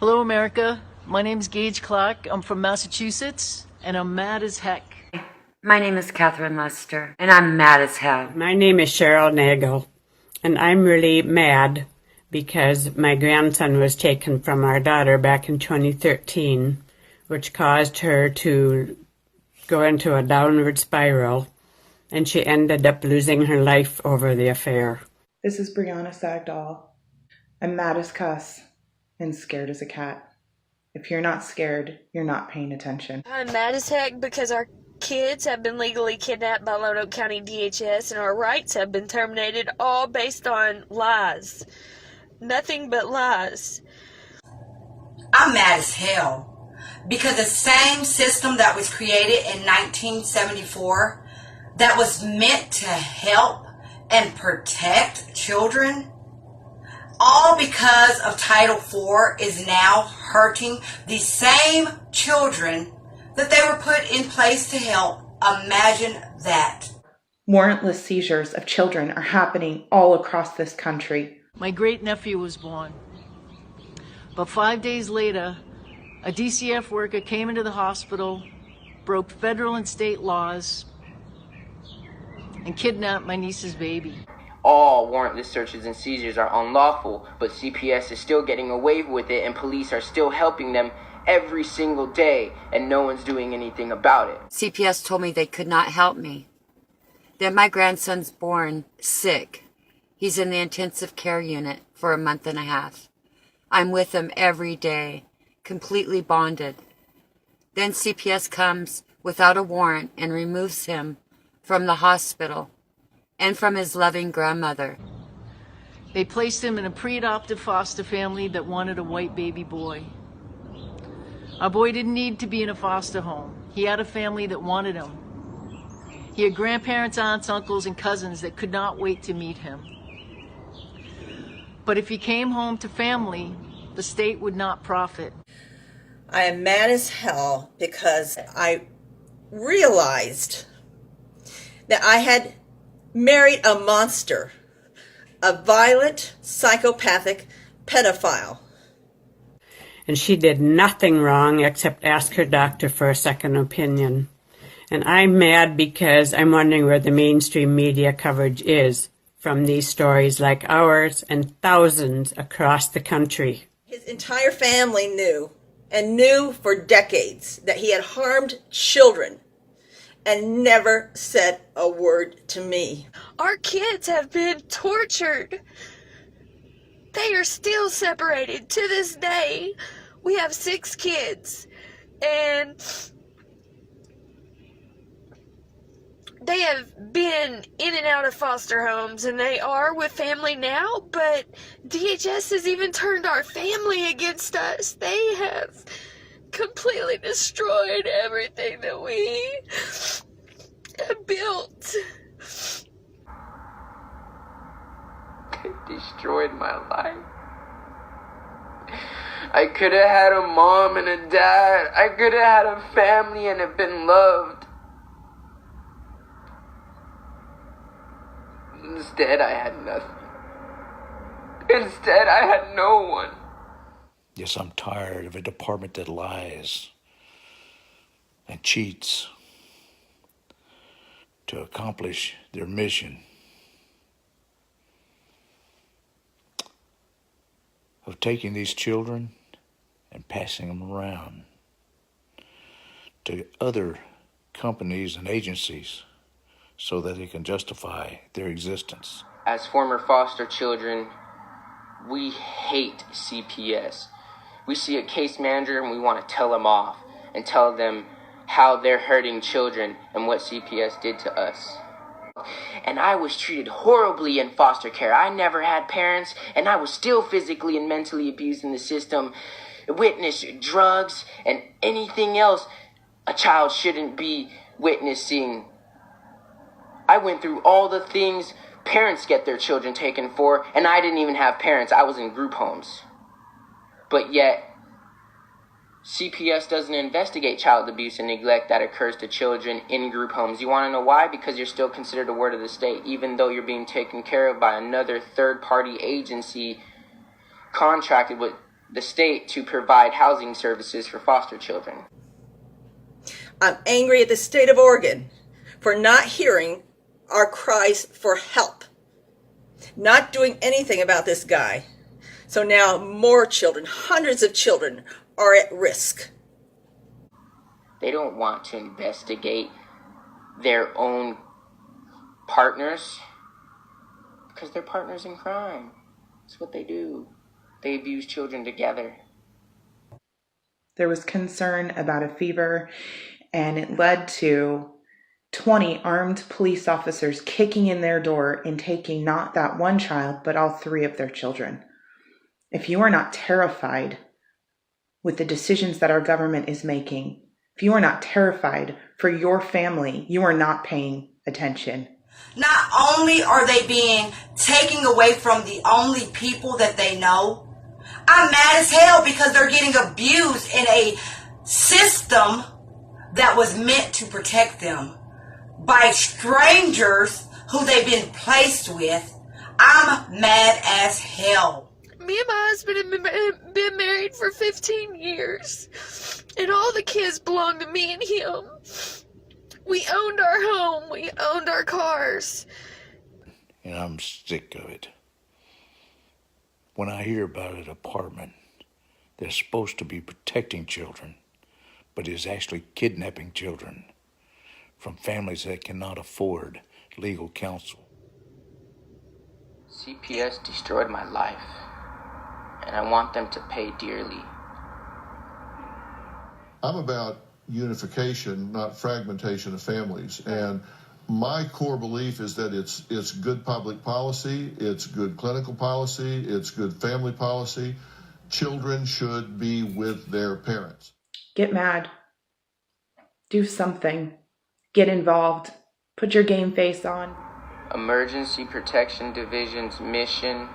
Hello, America. My name's Gage Clark. I'm from Massachusetts, and I'm mad as heck. My name is Catherine Lester, and I'm mad as hell. My name is Cheryl Nagel, and I'm really mad because my grandson was taken from our daughter back in 2013, which caused her to go into a downward spiral, and she ended up losing her life over the affair. This is Brianna Sagdahl. I'm mad as cuss and scared as a cat. If you're not scared, you're not paying attention. I'm mad as heck because our kids have been legally kidnapped by Lonoke County DHS and our rights have been terminated, all based on lies. Nothing but lies. I'm mad as hell because the same system that was created in 1974 that was meant to help and protect children, all because of Title IV, is now hurting the same children that they were put in place to help. Imagine that. Warrantless seizures of children are happening all across this country. My great-nephew was born. But 5 days later, a DCF worker came into the hospital, broke federal and state laws, and kidnapped my niece's baby. All warrantless searches and seizures are unlawful, but CPS is still getting away with it, and police are still helping them every single day, and no one's doing anything about it. CPS told me they could not help me. Then my grandson's born sick. He's in the intensive care unit for a month and a half. I'm with him every day, completely bonded. Then CPS comes without a warrant and removes him from the hospital and from his loving grandmother. They placed him in a pre-adoptive foster family that wanted a white baby boy. Our boy didn't need to be in a foster home. He had a family that wanted him. He had grandparents, aunts, uncles, and cousins that could not wait to meet him. But if he came home to family, the state would not profit. I am mad as hell because I realized that I had married a monster, a violent, psychopathic pedophile. And she did nothing wrong except ask her doctor for a second opinion. And I'm mad because I'm wondering where the mainstream media coverage is from these stories like ours and thousands across the country. His entire family knew, and knew for decades, that he had harmed children and never said a word to me. Our kids have been tortured. They are still separated to this day. We have 6 kids, and they have been in and out of foster homes, and they are with family now, but DHS has even turned our family against us. They have completely destroyed everything that we have built. They destroyed my life. I could have had a mom and a dad. I could have had a family and have been loved. Instead, I had nothing. Instead, I had no one. Yes, I'm tired of a department that lies and cheats to accomplish their mission of taking these children and passing them around to other companies and agencies so that they can justify their existence. As former foster children, we hate CPS. We see a case manager and we want to tell them off and tell them how they're hurting children and what CPS did to us. And I was treated horribly in foster care. I never had parents, and I was still physically and mentally abused in the system. Witnessed drugs and anything else a child shouldn't be witnessing. I went through all the things parents get their children taken for, and I didn't even have parents. I was in group homes. But yet, CPS doesn't investigate child abuse and neglect that occurs to children in group homes. You want to know why? Because you're still considered a ward of the state, even though you're being taken care of by another third-party agency contracted with the state to provide housing services for foster children. I'm angry at the state of Oregon for not hearing our cries for help, not doing anything about this guy. So now more children, hundreds of children, are at risk. They don't want to investigate their own partners because they're partners in crime. That's what they do. They abuse children together. There was concern about a fever, and it led to 20 armed police officers kicking in their door and taking not that one child, but all 3 of their children. If you are not terrified with the decisions that our government is making, if you are not terrified for your family, you are not paying attention. Not only are they being taken away from the only people that they know, I'm mad as hell because they're getting abused in a system that was meant to protect them by strangers who they've been placed with. I'm mad as hell. Me and my husband have been married for 15 years, and all the kids belong to me and him. We owned our home, we owned our cars. And I'm sick of it. When I hear about an apartment that's supposed to be protecting children, but is actually kidnapping children from families that cannot afford legal counsel. CPS destroyed my life, and I want them to pay dearly. I'm about unification, not fragmentation of families. And my core belief is that it's good public policy, it's good clinical policy, it's good family policy. Children should be with their parents. Get mad. Do something. Get involved. Put your game face on. Emergency Protection Division's mission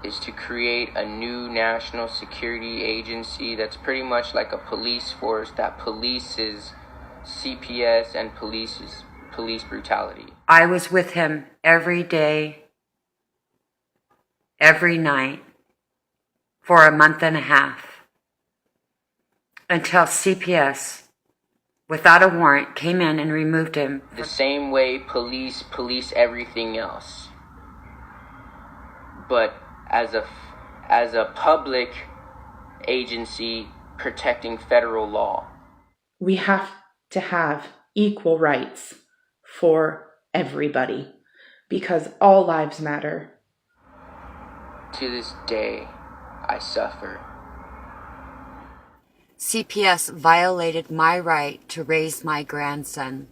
is to create a new national security agency that's pretty much like a police force that polices CPS and police brutality. I was with him every day, every night, for a month and a half, until CPS, without a warrant, came in and removed him. The same way police everything else. But as a public agency protecting federal law. We have to have equal rights for everybody because all lives matter. To this day, I suffer. CPS violated my right to raise my grandson.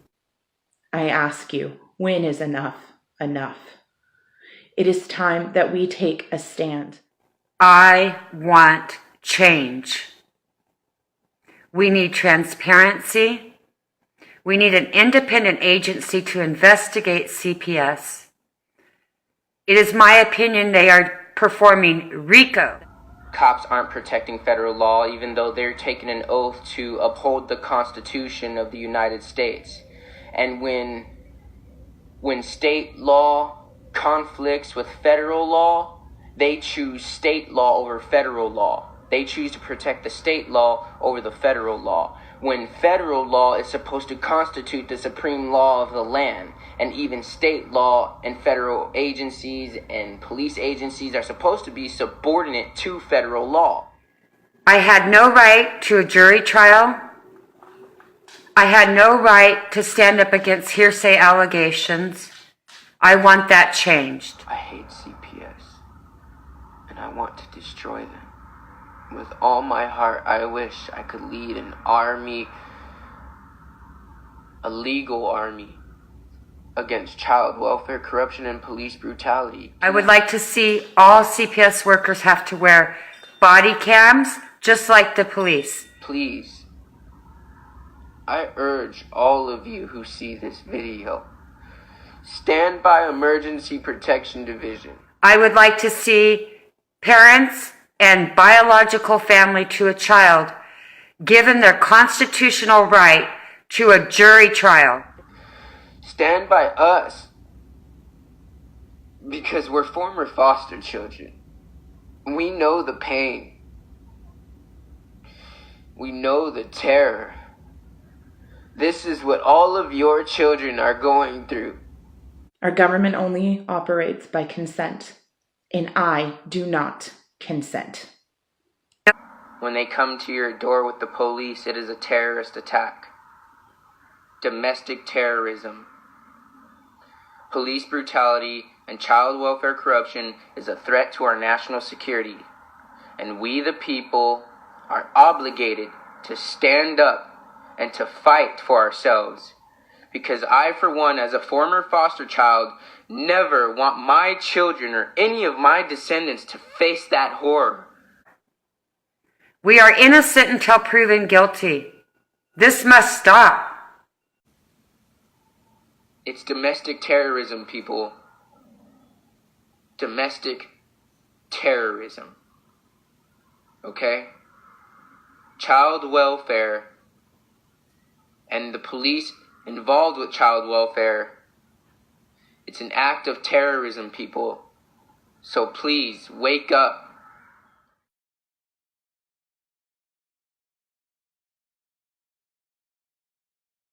I ask you, when is enough enough? It is time that we take a stand. I want change. We need transparency. We need an independent agency to investigate CPS. It is my opinion they are performing RICO. Cops aren't protecting federal law even though they're taking an oath to uphold the Constitution of the United States. And when state law conflicts with federal law, they choose state law over federal law. They choose to protect the state law over the federal law, when federal law is supposed to constitute the supreme law of the land, and even state law and federal agencies and police agencies are supposed to be subordinate to federal law. I had no right to a jury trial. I had no right to stand up against hearsay allegations. I want that changed. I hate CPS, and I want to destroy them. With all my heart, I wish I could lead an army, a legal army, against child welfare, corruption, and police brutality. I would like to see all CPS workers have to wear body cams, just like the police. Please, I urge all of you who see this video, stand by Emergency Protection Division. I would like to see parents and biological family to a child given their constitutional right to a jury trial. Stand by us, because we're former foster children. We know the pain. We know the terror. This is what all of your children are going through. Our government only operates by consent, and I do not consent. When they come to your door with the police, it is a terrorist attack. Domestic terrorism. Police brutality and child welfare corruption is a threat to our national security. And we, the people, are obligated to stand up and to fight for ourselves. Because I, for one, as a former foster child, never want my children or any of my descendants to face that horror. We are innocent until proven guilty. This must stop. It's domestic terrorism, people. Domestic terrorism. Okay? Child welfare and the police involved with child welfare, it's an act of terrorism, people. So please, wake up.